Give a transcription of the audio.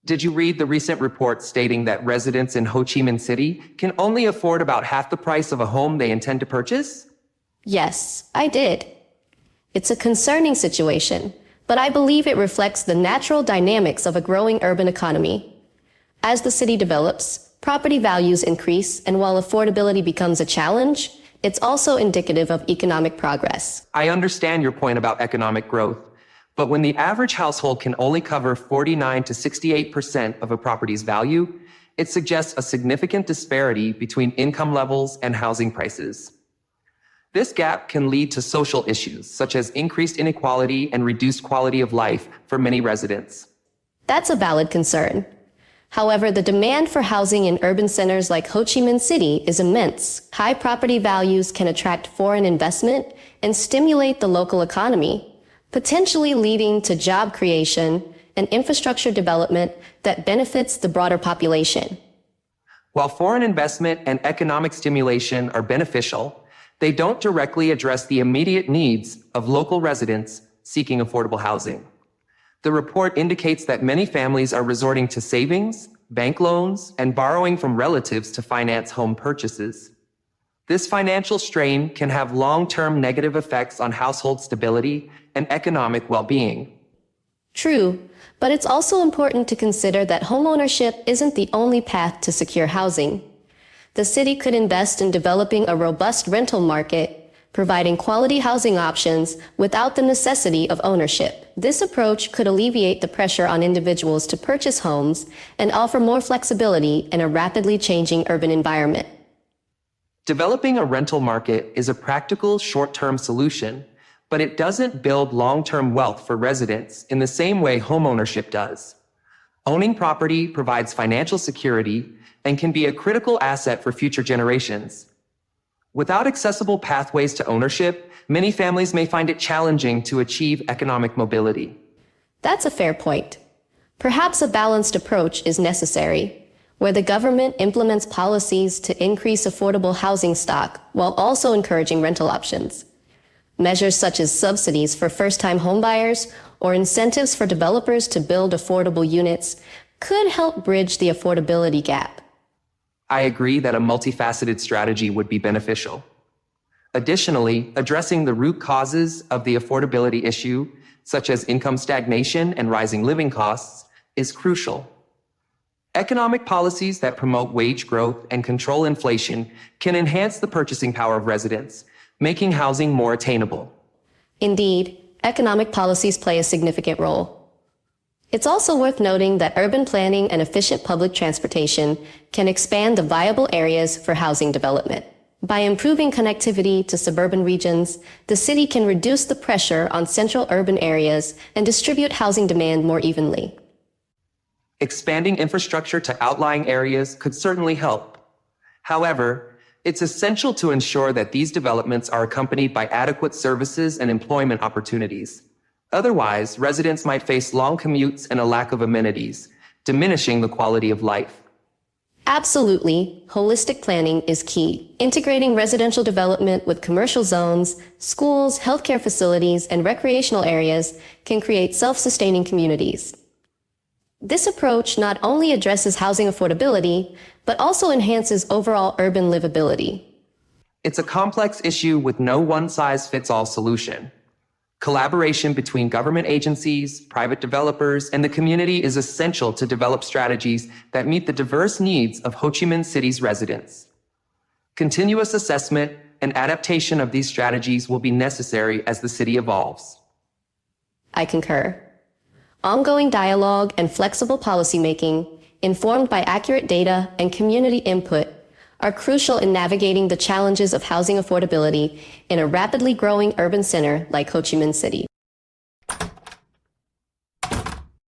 Did you read the recent report stating that residents in Ho Chi Minh City can only afford about half the price of a home they intend to purchase? Yes, I did. It's a concerning situation, but I believe it reflects the natural dynamics of a growing urban economy. As the city develops, property values increase, and while affordability becomes a challenge, it's also indicative of economic progress. I understand your point about economic growth, but when the average household can only cover 49 to 68% of a property's value, it suggests a significant disparity between income levels and housing prices. This gap can lead to social issues, such as increased inequality and reduced quality of life for many residents. That's a valid concern. However, the demand for housing in urban centers like Ho Chi Minh City is immense. High property values can attract foreign investment and stimulate the local economy, potentially leading to job creation and infrastructure development that benefits the broader population. While foreign investment and economic stimulation are beneficial, they don't directly address the immediate needs of local residents seeking affordable housing. The report indicates that many families are resorting to savings, bank loans, and borrowing from relatives to finance home purchases. This financial strain can have long-term negative effects on household stability and economic well-being. True, but it's also important to consider that homeownership isn't the only path to secure housing. The city could invest in developing a robust rental market, providing quality housing options without the necessity of ownership. This approach could alleviate the pressure on individuals to purchase homes and offer more flexibility in a rapidly changing urban environment. Developing a rental market is a practical short-term solution, but it doesn't build long-term wealth for residents in the same way homeownership does. Owning property provides financial security and can be a critical asset for future generations. Without accessible pathways to ownership, many families may find it challenging to achieve economic mobility. That's a fair point. Perhaps a balanced approach is necessary, where the government implements policies to increase affordable housing stock while also encouraging rental options. Measures such as subsidies for first-time homebuyers or incentives for developers to build affordable units could help bridge the affordability gap. I agree that a multifaceted strategy would be beneficial. Additionally, addressing the root causes of the affordability issue, such as income stagnation and rising living costs, is crucial. Economic policies that promote wage growth and control inflation can enhance the purchasing power of residents, making housing more attainable. Indeed, economic policies play a significant role. It's also worth noting that urban planning and efficient public transportation can expand the viable areas for housing development. By improving connectivity to suburban regions, the city can reduce the pressure on central urban areas and distribute housing demand more evenly. Expanding infrastructure to outlying areas could certainly help. However, it's essential to ensure that these developments are accompanied by adequate services and employment opportunities. Otherwise, residents might face long commutes and a lack of amenities, diminishing the quality of life. Absolutely, holistic planning is key. Integrating residential development with commercial zones, schools, healthcare facilities, and recreational areas can create self-sustaining communities. This approach not only addresses housing affordability, but also enhances overall urban livability. It's a complex issue with no one-size-fits-all solution. Collaboration between government agencies, private developers, and the community is essential to develop strategies that meet the diverse needs of Ho Chi Minh City's residents. Continuous assessment and adaptation of these strategies will be necessary as the city evolves. I concur. Ongoing dialogue and flexible policymaking, informed by accurate data and community input, are crucial in navigating the challenges of housing affordability in a rapidly growing urban center like Ho Chi Minh City.